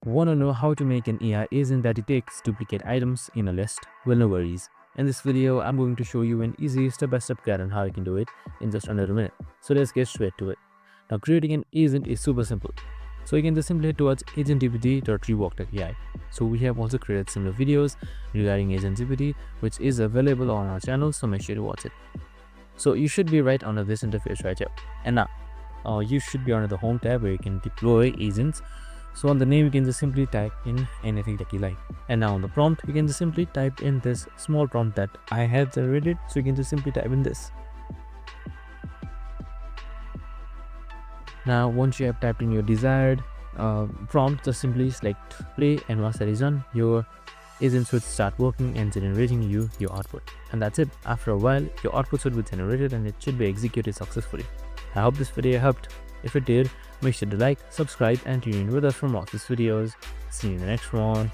Want to know how to make an AI agent that detects duplicate items in a list? Well, no worries. In this video, I'm going to show you an easy step-by-step guide on how you can do it in just under a minute. So let's get straight to it. Now, creating an agent is super simple. So you can just simply head towards agentgpt.rework.ai. So we have also created similar videos regarding AgentGPT, which is available on our channel, so make sure to watch it. So you should be right under this interface right here. And now, you should be under the home tab where you can deploy agents. So on the name, you can just simply type in anything that you like. And now on the prompt, you can just simply type in this small prompt that I have generated. So you can just simply type in this. Now, once you have typed in your desired prompt, just simply select play, and once that is done, your agent should start working and generating you your output. And that's it. After a while, your output should be generated and it should be executed successfully. I hope this video helped. If it did, make sure to like, subscribe, and tune in with us for more of these videos. See you in the next one.